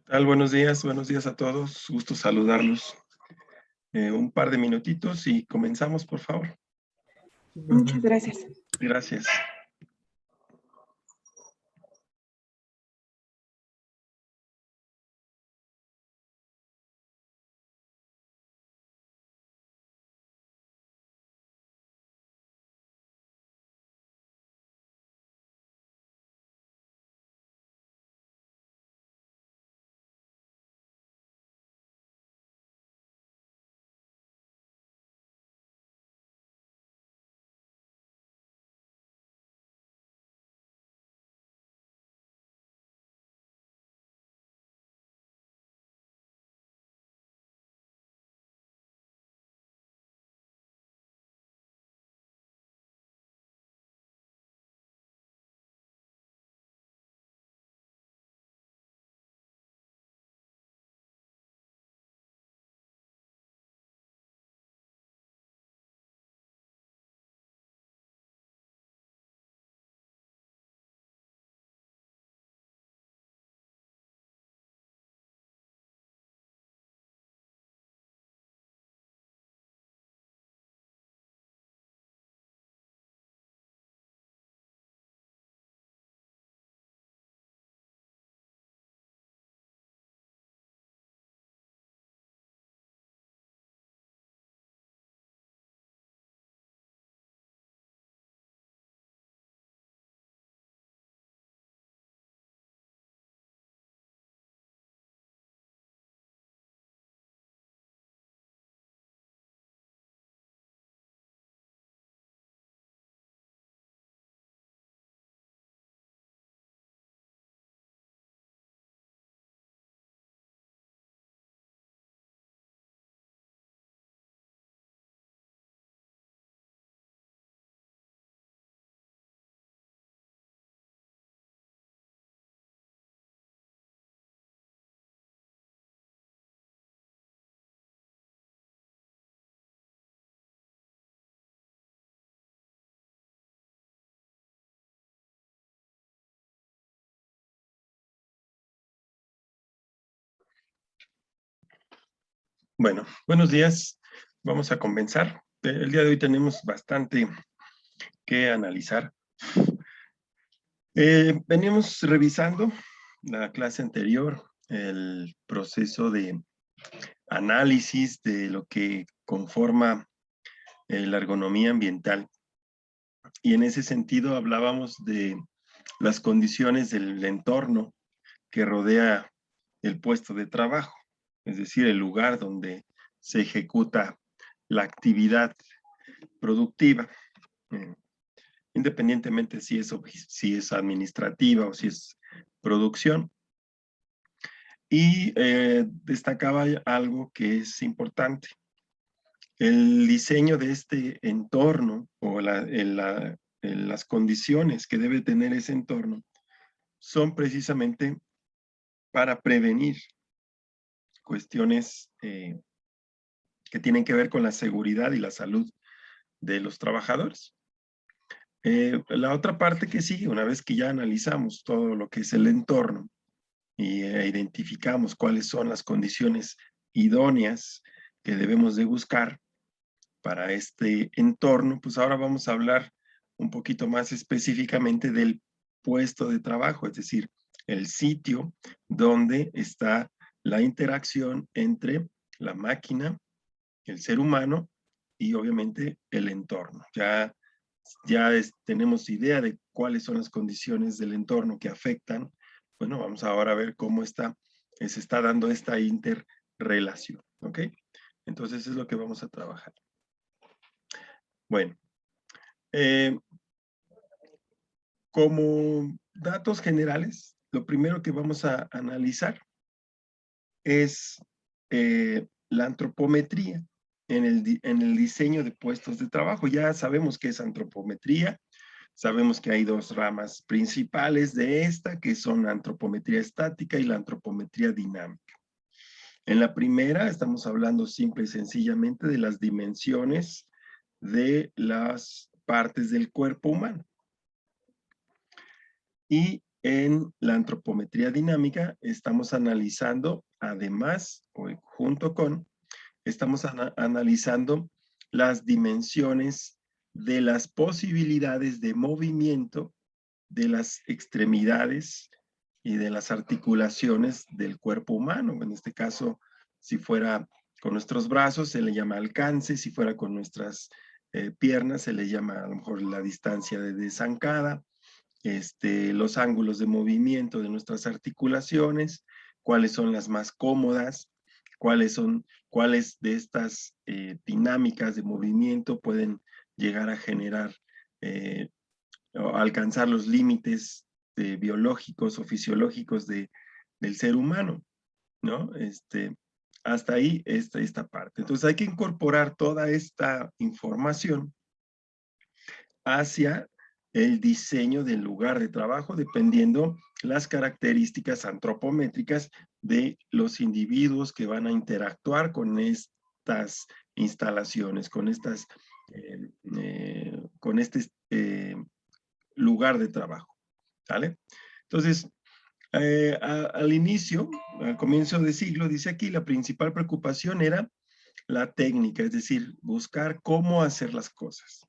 Tal? Buenos días a todos. Gusto saludarlos. Un par de minutitos y comenzamos, por favor. Muchas gracias. Gracias. Bueno, buenos días. Vamos a comenzar. El día de hoy tenemos bastante que analizar. Veníamos revisando la clase anterior, el proceso de análisis de lo que conforma la ergonomía ambiental. Y en ese sentido hablábamos de las condiciones del entorno que rodea el puesto de trabajo, es decir, el lugar donde se ejecuta la actividad productiva, eh, independientemente si es administrativa o si es producción. Y destacaba algo que es importante. El diseño de este entorno o las condiciones que debe tener ese entorno son precisamente para prevenir cuestiones que tienen que ver con la seguridad y la salud de los trabajadores. La otra parte que sigue, una vez que ya analizamos todo lo que es el entorno y identificamos cuáles son las condiciones idóneas que debemos de buscar para este entorno, pues ahora vamos a hablar un poquito más específicamente del puesto de trabajo, es decir, el sitio donde está la interacción entre la máquina, el ser humano y obviamente el entorno. Tenemos idea de cuáles son las condiciones del entorno que afectan. Bueno, vamos ahora a ver cómo se está dando esta interrelación, ¿ok? Entonces es lo que vamos a trabajar. Bueno, como datos generales, lo primero que vamos a analizar es la antropometría en el diseño de puestos de trabajo. Ya sabemos qué es antropometría, sabemos que hay dos ramas principales de esta, que son la antropometría estática y la antropometría dinámica. En la primera estamos hablando simple y sencillamente de las dimensiones de las partes del cuerpo humano. Y en la antropometría dinámica estamos analizando, además, o junto con, estamos analizando las dimensiones de las posibilidades de movimiento de las extremidades y de las articulaciones del cuerpo humano. En este caso, si fuera con nuestros brazos, se le llama alcance; si fuera con nuestras piernas, se le llama a lo mejor la distancia de zancada, los ángulos de movimiento de nuestras articulaciones, cuáles son las más cómodas, cuáles de estas dinámicas de movimiento pueden llegar a generar o alcanzar los límites biológicos o fisiológicos del ser humano, ¿no? Hasta ahí esta parte. Entonces hay que incorporar toda esta información hacia el diseño del lugar de trabajo, dependiendo las características antropométricas de los individuos que van a interactuar con estas instalaciones, con este lugar de trabajo, ¿vale? Entonces, al inicio, al comienzo del siglo, dice aquí, la principal preocupación era la técnica, es decir, buscar cómo hacer las cosas.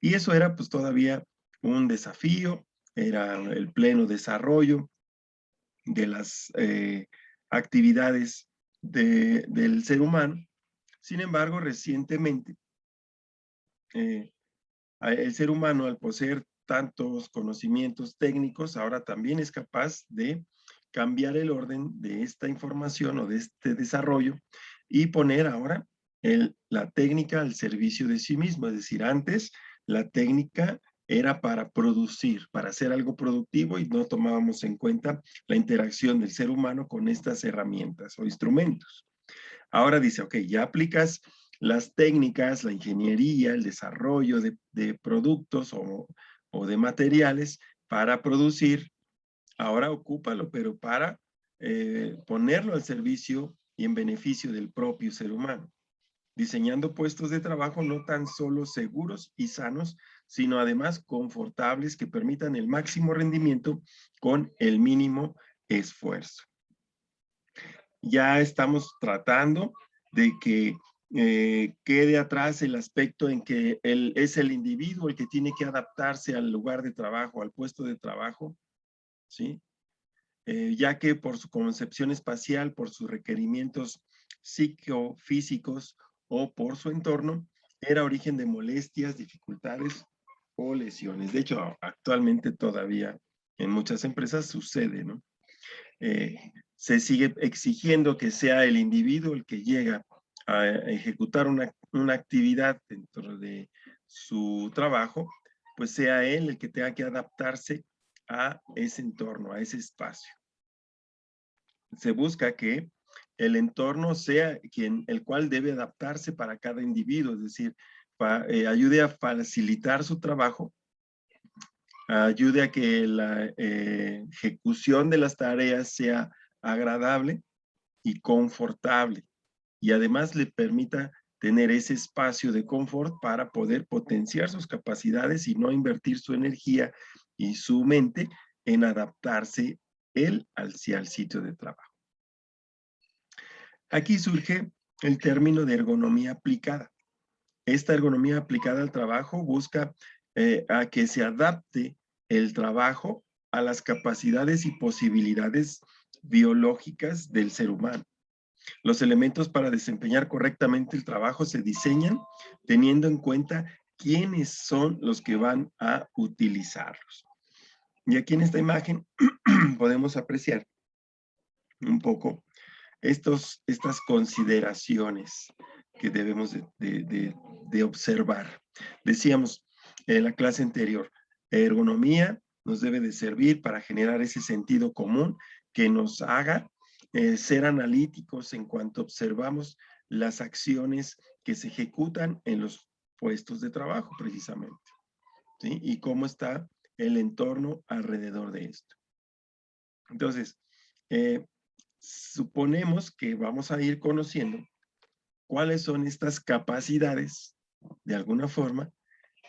Y eso era pues todavía un desafío, era el pleno desarrollo de las actividades del ser humano. Sin embargo, recientemente, el ser humano, al poseer tantos conocimientos técnicos, ahora también es capaz de cambiar el orden de esta información o de este desarrollo y poner ahora la técnica al servicio de sí mismo. Es decir, antes la técnica era para producir, para hacer algo productivo, y no tomábamos en cuenta la interacción del ser humano con estas herramientas o instrumentos. Ahora dice, ok, ya aplicas las técnicas, la ingeniería, el desarrollo de productos o de materiales para producir. Ahora ocúpalo, pero para ponerlo al servicio y en beneficio del propio ser humano, diseñando puestos de trabajo no tan solo seguros y sanos, sino además confortables, que permitan el máximo rendimiento con el mínimo esfuerzo. Ya estamos tratando de que quede atrás el aspecto en que es el individuo el que tiene que adaptarse al lugar de trabajo, al puesto de trabajo, ¿sí? Ya que por su concepción espacial, por sus requerimientos psicofísicos o por su entorno, era origen de molestias, dificultades o lesiones. De hecho, actualmente todavía en muchas empresas sucede, ¿no? Se sigue exigiendo que sea el individuo el que llega a ejecutar una actividad dentro de su trabajo, pues sea él el que tenga que adaptarse a ese entorno, a ese espacio. Se busca que el entorno sea el cual debe adaptarse para cada individuo, es decir, ayude a facilitar su trabajo, ayude a que la ejecución de las tareas sea agradable y confortable, y además le permita tener ese espacio de confort para poder potenciar sus capacidades y no invertir su energía y su mente en adaptarse él hacia el sitio de trabajo. Aquí surge el término de ergonomía aplicada. Esta ergonomía aplicada al trabajo busca a que se adapte el trabajo a las capacidades y posibilidades biológicas del ser humano. Los elementos para desempeñar correctamente el trabajo se diseñan teniendo en cuenta quiénes son los que van a utilizarlos. Y aquí en esta imagen podemos apreciar un poco estas consideraciones que debemos de observar. Decíamos en la clase anterior, ergonomía nos debe de servir para generar ese sentido común que nos haga ser analíticos en cuanto observamos las acciones que se ejecutan en los puestos de trabajo, precisamente, ¿sí? Y cómo está el entorno alrededor de esto. Entonces, suponemos que vamos a ir conociendo cuáles son estas capacidades, de alguna forma,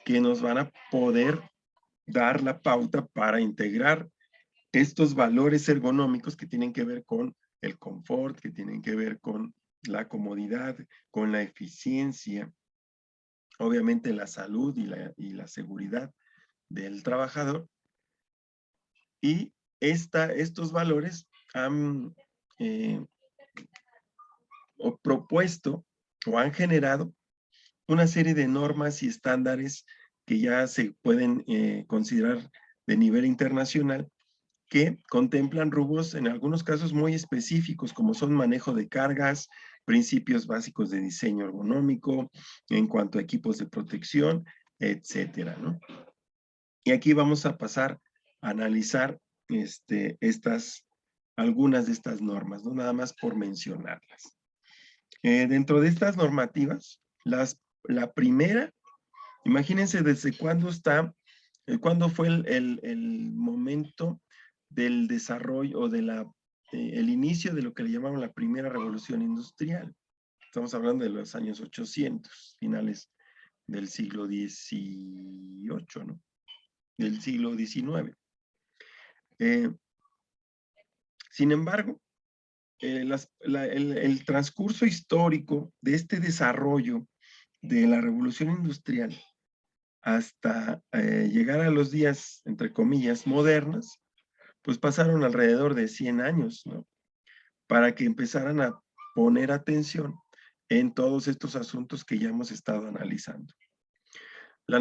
que nos van a poder dar la pauta para integrar estos valores ergonómicos que tienen que ver con el confort, que tienen que ver con la comodidad, con la eficiencia, obviamente la salud y la seguridad del trabajador. Y estos valores han propuesto o han generado una serie de normas y estándares que ya se pueden considerar de nivel internacional, que contemplan rubros en algunos casos muy específicos, como son manejo de cargas, principios básicos de diseño ergonómico, en cuanto a equipos de protección, etcétera, ¿no? Y aquí vamos a pasar a analizar algunas de estas normas, ¿no? Nada más por mencionarlas. Dentro de estas normativas, la primera, imagínense desde cuándo fue el momento del desarrollo o el inicio de lo que le llamaban la primera revolución industrial. Estamos hablando de los años 800, finales del siglo XVIII, ¿no? Del siglo XIX. Sin embargo, el transcurso histórico de este desarrollo de la revolución industrial hasta llegar a los días, entre comillas, modernas, pues pasaron alrededor de 100 años, ¿no? Para que empezaran a poner atención en todos estos asuntos que ya hemos estado analizando. La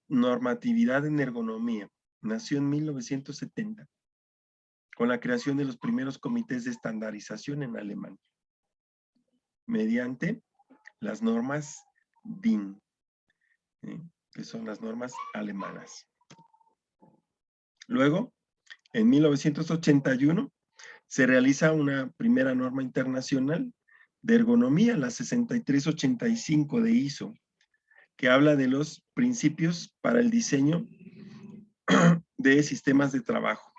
normatividad en ergonomía nació en 1970 con la creación de los primeros comités de estandarización en Alemania, mediante las normas DIN, que son las normas alemanas. Luego, en 1981, se realiza una primera norma internacional de ergonomía, la 6385 de ISO, que habla de los principios para el diseño de sistemas de trabajo.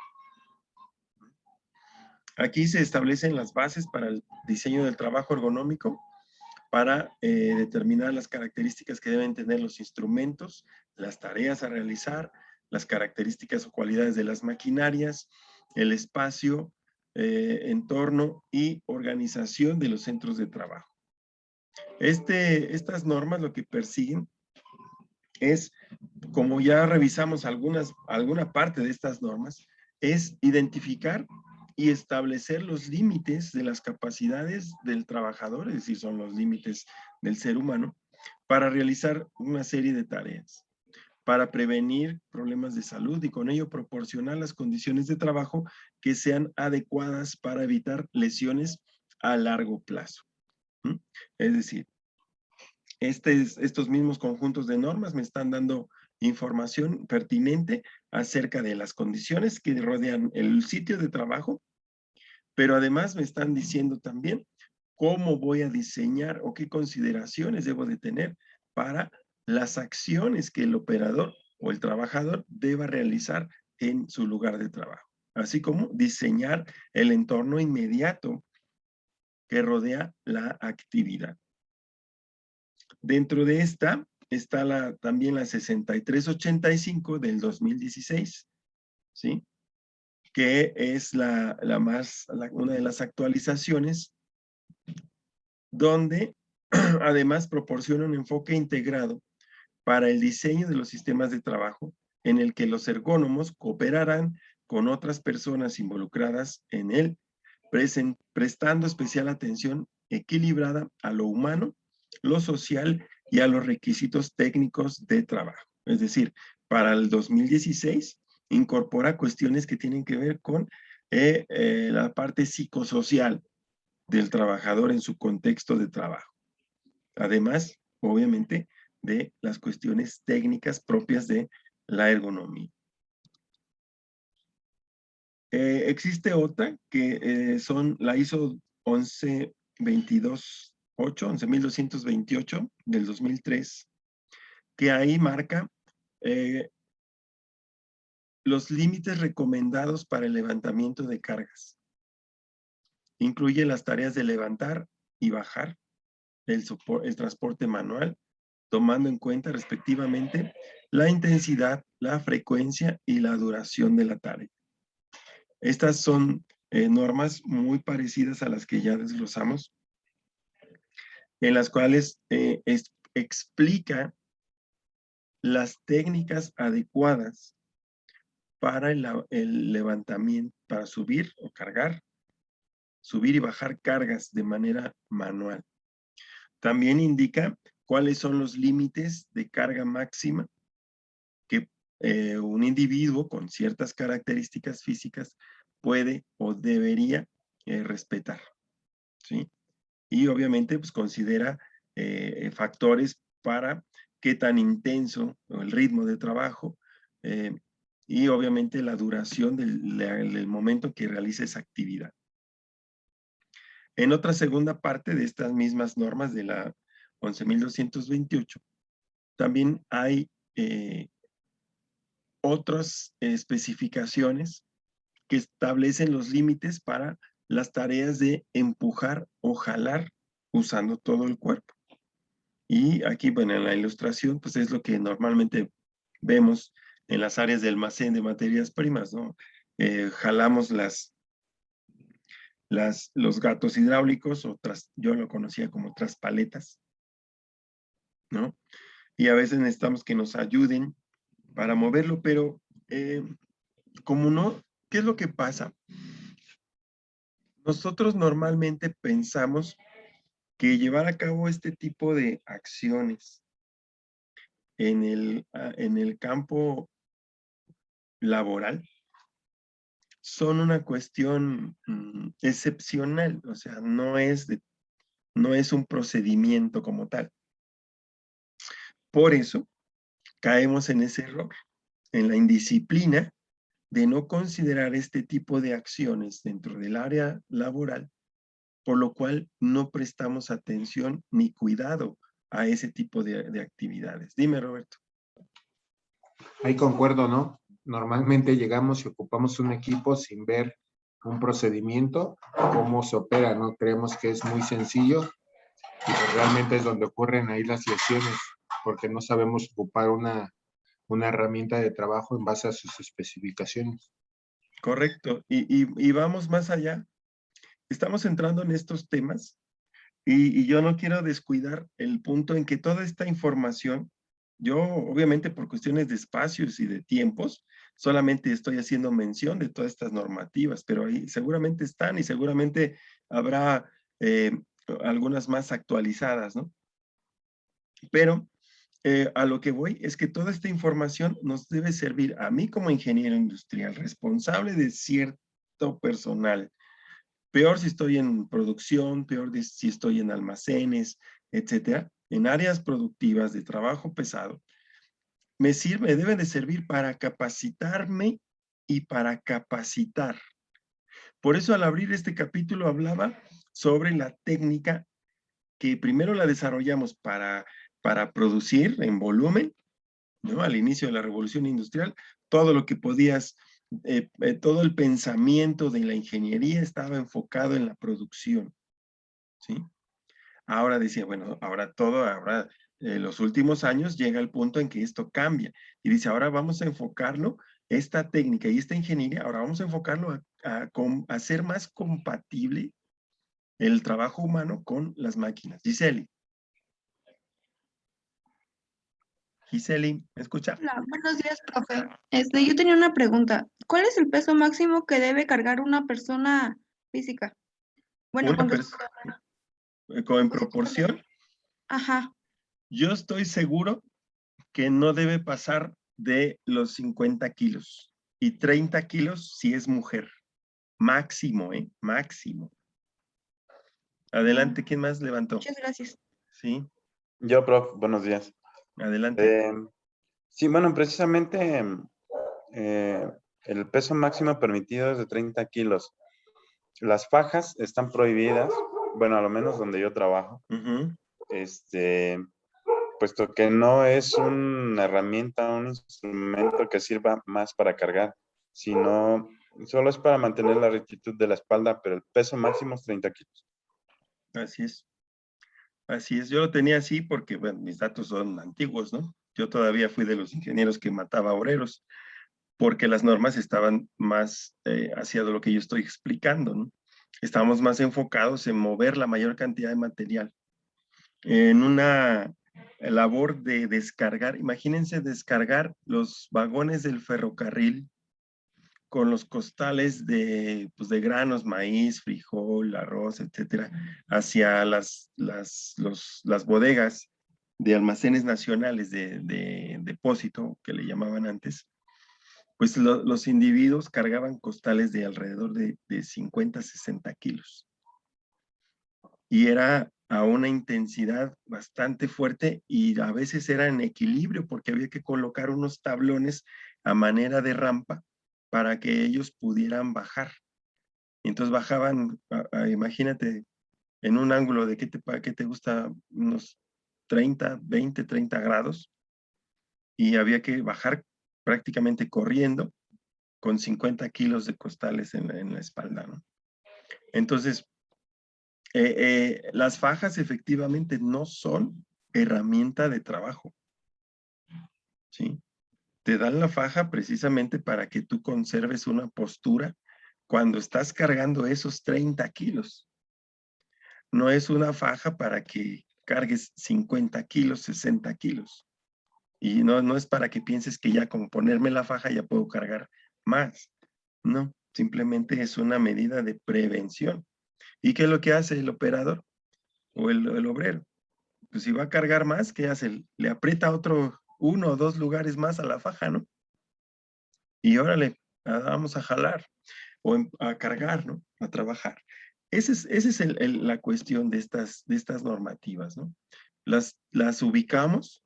Aquí se establecen las bases para el diseño del trabajo ergonómico, para determinar las características que deben tener los instrumentos, las tareas a realizar, las características o cualidades de las maquinarias, el espacio, entorno y organización de los centros de trabajo. Estas normas lo que persiguen es, como ya revisamos alguna parte de estas normas, es identificar y establecer los límites de las capacidades del trabajador, es decir, son los límites del ser humano, para realizar una serie de tareas, para prevenir problemas de salud y con ello proporcionar las condiciones de trabajo que sean adecuadas para evitar lesiones a largo plazo. ¿Mm? Es decir, estos mismos conjuntos de normas me están dando información pertinente acerca de las condiciones que rodean el sitio de trabajo, pero además me están diciendo también cómo voy a diseñar o qué consideraciones debo de tener para las acciones que el operador o el trabajador deba realizar en su lugar de trabajo, así como diseñar el entorno inmediato que rodea la actividad. Dentro de esta está también la 6385 del 2016, ¿sí? Que es una de las actualizaciones donde además proporciona un enfoque integrado para el diseño de los sistemas de trabajo en el que los ergónomos cooperarán con otras personas involucradas en él, prestando especial atención equilibrada a lo humano, lo social y a los requisitos técnicos de trabajo. Es decir, para el 2016 incorpora cuestiones que tienen que ver con la parte psicosocial del trabajador en su contexto de trabajo. Además, obviamente, de las cuestiones técnicas propias de la ergonomía. Existe otra que son la ISO 11228 del 2003, que ahí marca los límites recomendados para el levantamiento de cargas. Incluye las tareas de levantar y bajar, el transporte manual, tomando en cuenta respectivamente la intensidad, la frecuencia y la duración de la tarea. Estas son normas muy parecidas a las que ya desglosamos, en las cuales explica las técnicas adecuadas para el levantamiento, para subir o cargar, subir y bajar cargas de manera manual. También indica cuáles son los límites de carga máxima que un individuo con ciertas características físicas puede o debería respetar, ¿sí? Y obviamente pues considera factores para qué tan intenso el ritmo de trabajo y obviamente la duración del momento que realice esa actividad. En otra segunda parte de estas mismas normas de la 11.228, también hay otras especificaciones que establecen los límites para las tareas de empujar o jalar usando todo el cuerpo. Y aquí, bueno, en la ilustración, pues es lo que normalmente vemos en las áreas de almacén de materias primas, ¿no? Jalamos los gatos hidráulicos, yo lo conocía como traspaletas, ¿no? Y a veces necesitamos que nos ayuden para moverlo, pero como no, ¿qué es lo que pasa? Nosotros normalmente pensamos que llevar a cabo este tipo de acciones en el campo laboral son una cuestión excepcional, o sea, no es un procedimiento como tal. Por eso caemos en ese error, en la indisciplina de no considerar este tipo de acciones dentro del área laboral, por lo cual no prestamos atención ni cuidado a ese tipo de actividades. Dime, Roberto. Ahí concuerdo, ¿no? Normalmente llegamos y ocupamos un equipo sin ver un procedimiento, cómo se opera, ¿no? Creemos que es muy sencillo y pues realmente es donde ocurren ahí las lesiones, porque no sabemos ocupar una herramienta de trabajo en base a sus especificaciones. Correcto. Y vamos más allá. Estamos entrando en estos temas y yo no quiero descuidar el punto en que toda esta información, yo obviamente por cuestiones de espacios y de tiempos, solamente estoy haciendo mención de todas estas normativas, pero ahí seguramente están y seguramente habrá algunas más actualizadas, ¿no? Pero a lo que voy es que toda esta información nos debe servir a mí como ingeniero industrial, responsable de cierto personal. Peor si estoy en producción, peor si estoy en almacenes, etcétera, en áreas productivas de trabajo pesado, me deben de servir para capacitarme y para capacitar. Por eso al abrir este capítulo hablaba sobre la técnica que primero la desarrollamos para producir en volumen, ¿no? Al inicio de la revolución industrial, todo lo que podías, todo el pensamiento de la ingeniería estaba enfocado en la producción, ¿sí? Ahora decía, bueno, ahora los últimos años llega el punto en que esto cambia y dice, ahora vamos a enfocarlo, esta técnica y esta ingeniería, ahora vamos a enfocarlo a hacer más compatible el trabajo humano con las máquinas. Giseli, ¿me escucha? Hola, buenos días, profe. Yo tenía una pregunta. ¿Cuál es el peso máximo que debe cargar una persona física? Bueno, Una con persona, respecto en proporción, Ajá. yo estoy seguro que no debe pasar de los 50 kilos y 30 kilos si es mujer. Máximo, ¿eh? Máximo. Adelante, ¿quién más levantó? Muchas gracias. Sí, Yo, prof, buenos días. adelante. Sí, bueno, precisamente el peso máximo permitido es de 30 kilos. Las fajas están prohibidas, bueno, a lo menos donde yo trabajo, puesto que no es una herramienta, un instrumento que sirva más para cargar, sino solo es para mantener la rectitud de la espalda, pero el peso máximo es 30 kilos. Así es. Así es. Yo lo tenía así porque, bueno, mis datos son antiguos, ¿no? Yo todavía fui de los ingenieros que mataba obreros. porque las normas estaban más hacia lo que yo estoy explicando, ¿no? Estábamos más enfocados en mover la mayor cantidad de material. En una labor de descargar, imagínense descargar los vagones del ferrocarril con los costales de, pues, de granos, maíz, frijol, arroz, etcétera, hacia las bodegas de almacenes nacionales de depósito, que le llamaban antes. Pues los individuos cargaban costales de alrededor de 50, 60 kilos. Y era a una intensidad bastante fuerte y a veces era en equilibrio porque había que colocar unos tablones a manera de rampa para que ellos pudieran bajar. Y entonces bajaban, imagínate, en un ángulo de, ¿qué te gusta? Unos 30, 20, 30 grados. Y había que bajar prácticamente corriendo con 50 kilos de costales en la espalda, ¿no? Entonces, las fajas efectivamente no son herramienta de trabajo, ¿sí? Te dan la faja precisamente para que tú conserves una postura cuando estás cargando esos 30 kilos. No es una faja para que cargues 50 kilos, 60 kilos. Y no es para que pienses que ya con ponerme la faja ya puedo cargar más. No, simplemente es una medida de prevención. ¿Y qué es lo que hace el operador o el obrero? Pues si va a cargar más, ¿qué hace? Le aprieta otro 1 o 2 lugares más a la faja, ¿no? Y órale, vamos a jalar o a cargar, ¿no? A trabajar. Esa es la cuestión de estas normativas, ¿no? Las ubicamos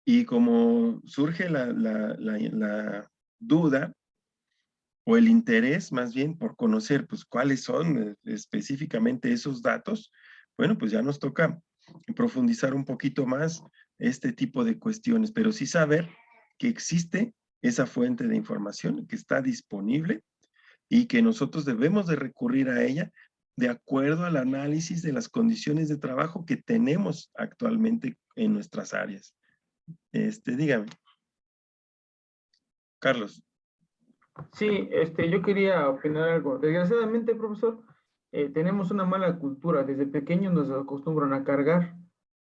y como surge la duda o el interés más bien por conocer pues cuáles son específicamente esos datos, bueno, pues ya nos toca profundizar un poquito más este tipo de cuestiones, pero sí saber que existe esa fuente de información que está disponible y que nosotros debemos de recurrir a ella de acuerdo al análisis de las condiciones de trabajo que tenemos actualmente en nuestras áreas. Dígame. Carlos. Sí, yo quería opinar algo. Desgraciadamente, profesor, tenemos una mala cultura. Desde pequeños nos acostumbran a cargar,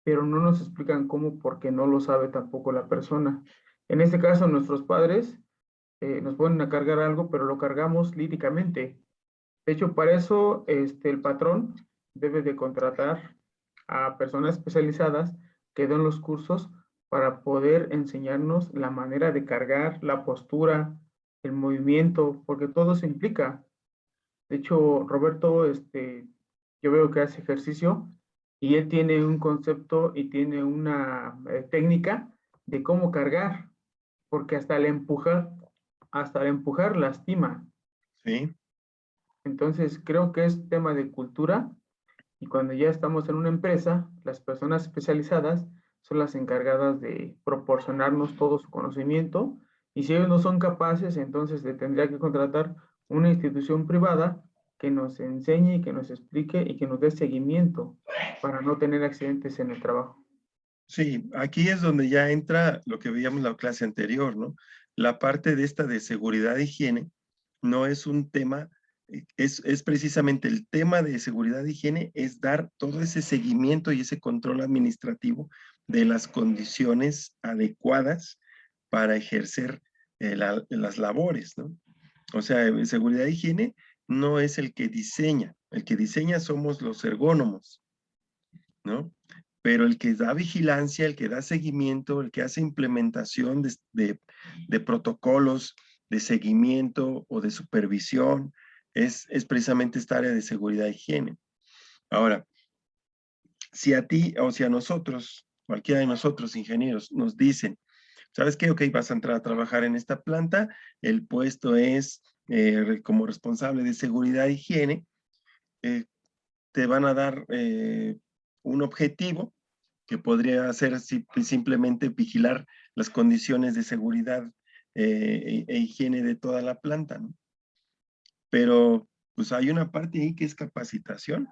pero no nos explican cómo, porque no lo sabe tampoco la persona. En este caso, nuestros padres nos ponen a cargar algo, pero lo cargamos líricamente. De hecho, para eso, el patrón debe de contratar a personas especializadas que den los cursos para poder enseñarnos la manera de cargar, la postura, el movimiento, porque todo se implica. De hecho, Roberto, yo veo que hace ejercicio y él tiene un concepto y tiene una técnica de cómo cargar, porque hasta el empujar lastima. Sí. Entonces, creo que es tema de cultura y cuando ya estamos en una empresa, las personas especializadas son las encargadas de proporcionarnos todo su conocimiento y si ellos no son capaces, entonces se tendría que contratar una institución privada que nos enseñe y que nos explique y que nos dé seguimiento para no tener accidentes en el trabajo. Sí, aquí es donde ya entra lo que veíamos en la clase anterior, ¿no? La parte de esta de seguridad e higiene no es un tema, es precisamente el tema de seguridad e higiene, es dar todo ese seguimiento y ese control administrativo de las condiciones adecuadas para ejercer las labores, ¿no? O sea, seguridad e higiene no es el que diseña somos los ergónomos, ¿no? Pero el que da vigilancia, el que da seguimiento, el que hace implementación de protocolos de seguimiento o de supervisión, es precisamente esta área de seguridad e higiene. Ahora, si a ti o si a nosotros, cualquiera de nosotros ingenieros, nos dicen, ¿sabes qué? Ok, vas a entrar a trabajar en esta planta, el puesto es como responsable de seguridad e higiene, te van a dar un objetivo que podría ser simplemente vigilar las condiciones de seguridad e higiene de toda la planta, ¿no? Pero pues hay una parte ahí que es capacitación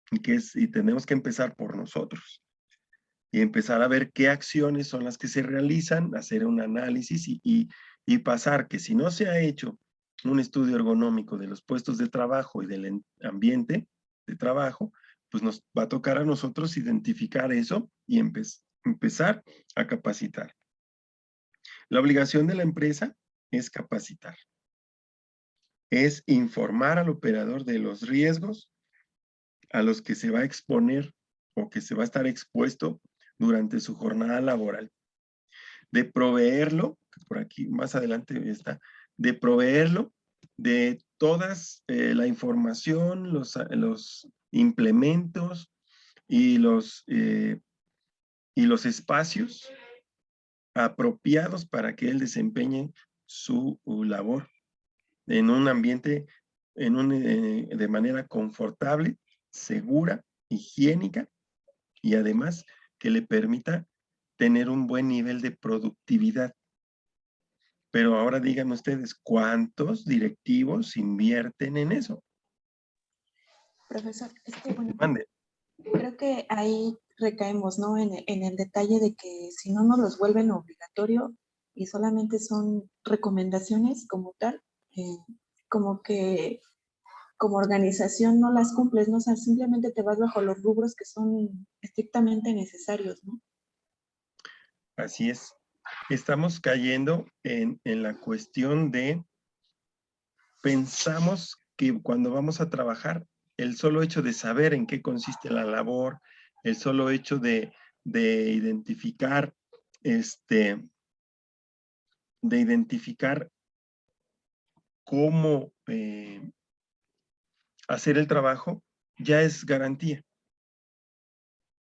y tenemos que empezar por nosotros y empezar a ver qué acciones son las que se realizan, hacer un análisis y y pasar que si no se ha hecho un estudio ergonómico de los puestos de trabajo y del ambiente de trabajo, pues nos va a tocar a nosotros identificar eso y empezar a capacitar. La obligación de la empresa es capacitar. Es informar al operador de los riesgos a los que se va a exponer o que se va a estar expuesto durante su jornada laboral. De proveerlo, que por aquí más adelante está, de proveerlo de todas la información, los implementos y los espacios apropiados para que él desempeñe su labor en un ambiente de manera confortable, segura, higiénica y además que le permita tener un buen nivel de productividad. Pero ahora díganme ustedes, ¿cuántos directivos invierten en eso? Profesor, bueno, Mande. creo que ahí recaemos, ¿no? En el detalle de que si no nos los vuelven obligatorio y solamente son recomendaciones como tal, como que como organización no las cumples, ¿no? O sea, simplemente te vas bajo los rubros que son estrictamente necesarios, ¿no? Así es. Estamos cayendo en la cuestión de pensamos que cuando vamos a trabajar, el solo hecho de saber en qué consiste la labor, el solo hecho de identificar, cómo hacer el trabajo, ya es garantía.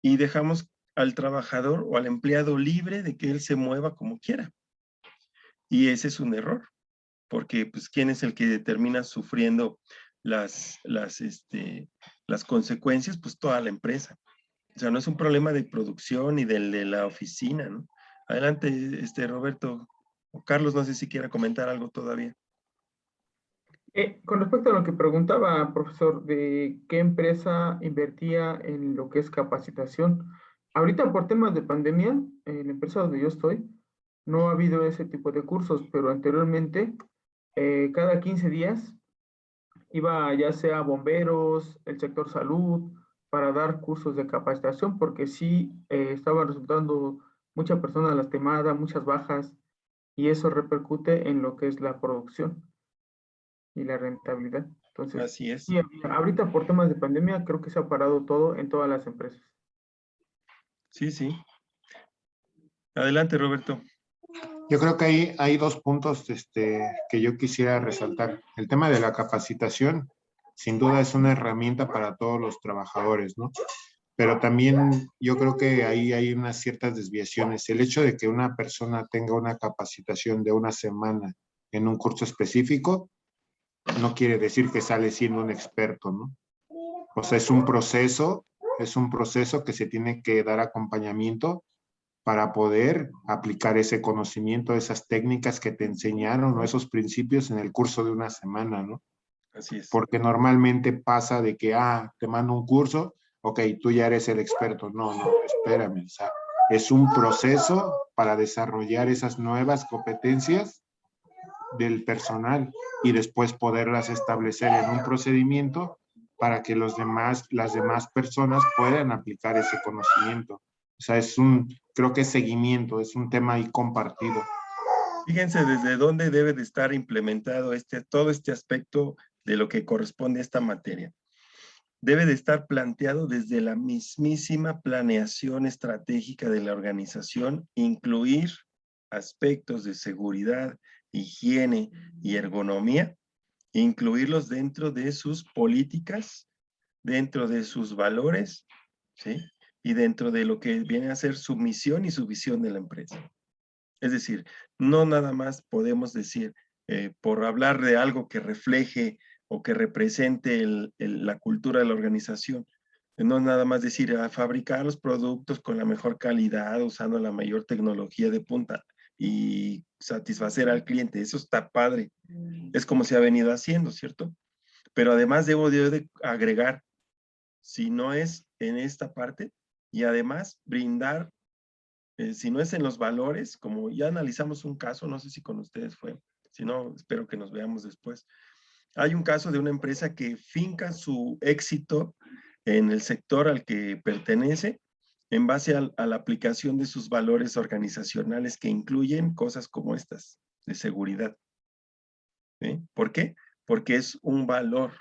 Y dejamos al trabajador o al empleado libre de que él se mueva como quiera. Y ese es un error, porque pues ¿quién es el que termina sufriendo las consecuencias? Pues toda la empresa. O sea, no es un problema de producción ni de la oficina, ¿no? Adelante, Roberto o Carlos, no sé si quiera comentar algo todavía. Con respecto a lo que preguntaba, profesor, de qué empresa invertía en lo que es capacitación, ahorita por temas de pandemia, en la empresa donde yo estoy, no ha habido ese tipo de cursos, pero anteriormente, cada 15 días, iba ya sea bomberos, el sector salud, para dar cursos de capacitación, porque sí estaban resultando muchas personas lastimadas, muchas bajas, y eso repercute en lo que es la producción y la rentabilidad. Entonces, Así es. sí, ahorita por temas de pandemia creo que se ha parado todo en todas las empresas. Sí, sí. Adelante, Roberto. Yo creo que hay dos puntos que yo quisiera resaltar. El tema de la capacitación, sin duda es una herramienta para todos los trabajadores, ¿no? Pero también yo creo que ahí hay unas ciertas desviaciones. El hecho de que una persona tenga una capacitación de una semana en un curso específico, no quiere decir que sale siendo un experto, ¿no? O sea, es un proceso que se tiene que dar acompañamiento para poder aplicar ese conocimiento, esas técnicas que te enseñaron, o esos principios en el curso de una semana, ¿no? Así es. Porque normalmente pasa de que, te mando un curso, ok, tú ya eres el experto. No, espérame, o sea, es un proceso para desarrollar esas nuevas competencias del personal y después poderlas establecer en un procedimiento para que las demás personas puedan aplicar ese conocimiento. O sea, creo que es seguimiento, es un tema ahí compartido. Fíjense desde dónde debe de estar implementado todo este aspecto de lo que corresponde a esta materia. Debe de estar planteado desde la mismísima planeación estratégica de la organización, incluir aspectos de seguridad, higiene y ergonomía, incluirlos dentro de sus políticas, dentro de sus valores, ¿sí? Y dentro de lo que viene a ser su misión y su visión de la empresa. Es decir, no nada más podemos decir, por hablar de algo que refleje o que represente la cultura de la organización, no nada más decir fabricar los productos con la mejor calidad, usando la mayor tecnología de punta y satisfacer al cliente. Eso está padre. Es como se ha venido haciendo, ¿cierto? Pero además debo de agregar, si no es en esta parte, y además brindar Si no es en los valores, como ya analizamos un caso, no sé si con ustedes fue, si no, espero que nos veamos después. Hay un caso de una empresa que finca su éxito en el sector al que pertenece en base a la aplicación de sus valores organizacionales que incluyen cosas como estas, de seguridad. ¿Sí? ¿Por qué? Porque es un valor.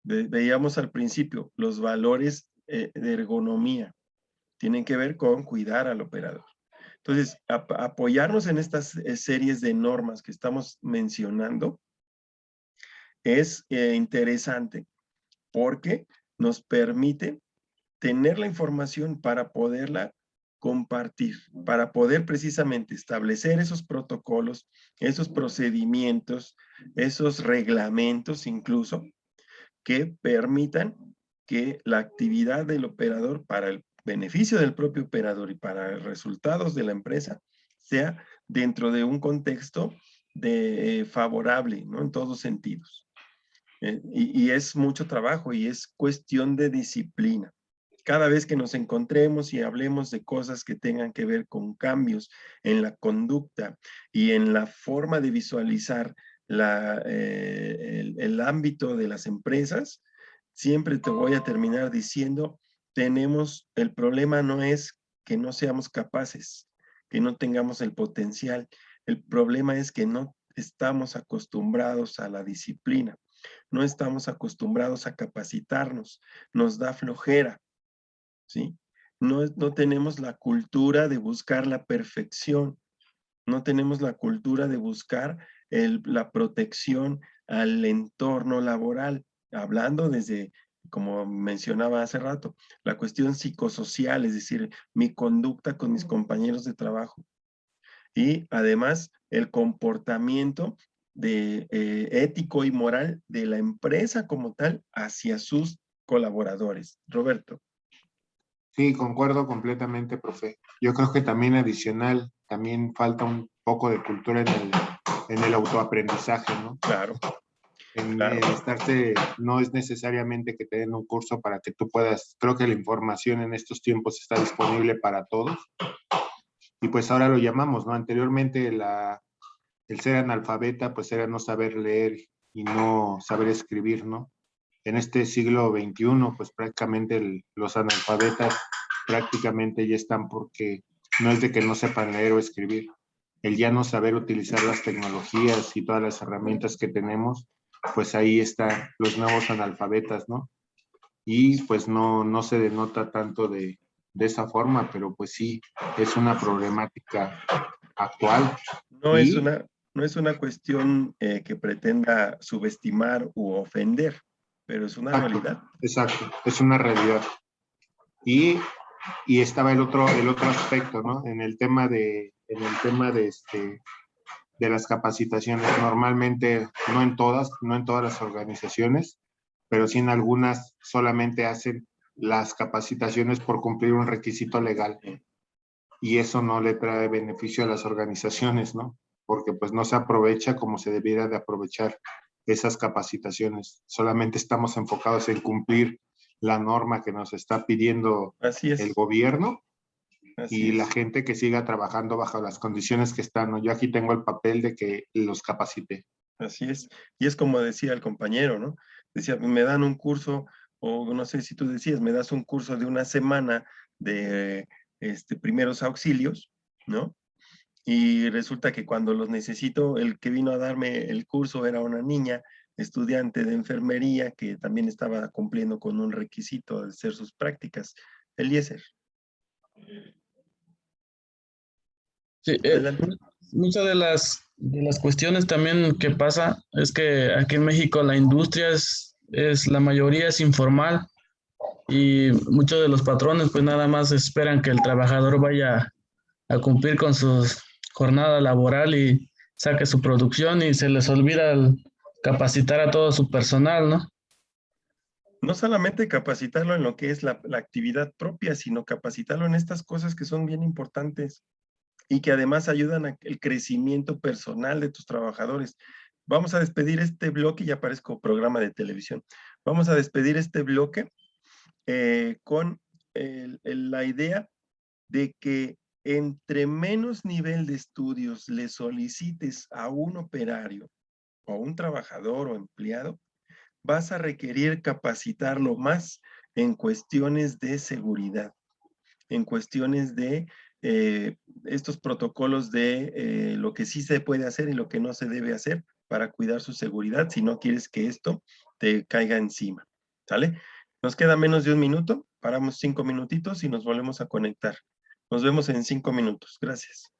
Veíamos al principio, los valores de ergonomía tienen que ver con cuidar al operador. Entonces, apoyarnos en estas series de normas que estamos mencionando es interesante porque nos permite tener la información para poderla compartir, para poder precisamente establecer esos protocolos, esos procedimientos, esos reglamentos incluso, que permitan que la actividad del operador para el beneficio del propio operador y para resultados de la empresa sea dentro de un contexto favorable, ¿no? En todos sentidos. Y es mucho trabajo y es cuestión de disciplina. Cada vez que nos encontremos y hablemos de cosas que tengan que ver con cambios en la conducta y en la forma de visualizar el ámbito de las empresas, siempre te voy a terminar diciendo, el problema no es que no seamos capaces, que no tengamos el potencial. El problema es que no estamos acostumbrados a la disciplina. No estamos acostumbrados a capacitarnos, nos da flojera, ¿sí? No tenemos la cultura de buscar la perfección, no tenemos la cultura de buscar la protección al entorno laboral, hablando desde, como mencionaba hace rato, la cuestión psicosocial, es decir, mi conducta con mis compañeros de trabajo. Y además el comportamiento ético y moral de la empresa como tal hacia sus colaboradores. Roberto. Sí, concuerdo completamente, profe. Yo creo que también adicional, también falta un poco de cultura en el autoaprendizaje, ¿no? Claro. En Claro. estarse, no es necesariamente que te den un curso para que tú puedas, creo que la información en estos tiempos está disponible para todos. Y pues ahora lo llamamos, ¿no? Anteriormente el ser analfabeta, pues era no saber leer y no saber escribir, ¿no? En este siglo XXI, pues prácticamente los analfabetas prácticamente ya están, porque no es de que no sepan leer o escribir, el ya no saber utilizar las tecnologías y todas las herramientas que tenemos, pues ahí están los nuevos analfabetas, ¿no? Y pues no se denota tanto de esa forma, pero pues sí, es una problemática actual. No es una cuestión que pretenda subestimar u ofender, pero es una realidad. Exacto, es una realidad. Y estaba el otro aspecto, ¿no? En el tema de las capacitaciones. Normalmente, no en todas las organizaciones, pero sí en algunas solamente hacen las capacitaciones por cumplir un requisito legal. Y eso no le trae beneficio a las organizaciones, ¿no? Porque pues no se aprovecha como se debiera de aprovechar esas capacitaciones. Solamente estamos enfocados en cumplir la norma que nos está pidiendo el gobierno. Así es. La gente que siga trabajando bajo las condiciones que están, ¿no? Yo aquí tengo el papel de que los capacite. Así es. Y es como decía el compañero, ¿no? Decía, me dan un curso, o no sé si tú decías, me das un curso de una semana de primeros auxilios, ¿no? Y resulta que cuando los necesito, el que vino a darme el curso era una niña estudiante de enfermería que también estaba cumpliendo con un requisito de hacer sus prácticas. Eliezer. Sí, muchas de las cuestiones también que pasa es que aquí en México la industria la mayoría es informal y muchos de los patrones pues nada más esperan que el trabajador vaya a cumplir con su jornada laboral y saque su producción y se les olvida capacitar a todo su personal, ¿no? No solamente capacitarlo en lo que es la actividad propia, sino capacitarlo en estas cosas que son bien importantes y que además ayudan al crecimiento personal de tus trabajadores. Vamos a despedir este bloque, ya parezco programa de televisión. Vamos a despedir este bloque con la idea de que entre menos nivel de estudios le solicites a un operario o un trabajador o empleado, vas a requerir capacitarlo más en cuestiones de seguridad, en cuestiones de estos protocolos de lo que sí se puede hacer y lo que no se debe hacer para cuidar su seguridad si no quieres que esto te caiga encima, ¿sale? Nos queda menos de un minuto, paramos 5 minutitos y nos volvemos a conectar. Nos vemos en 5 minutos. Gracias.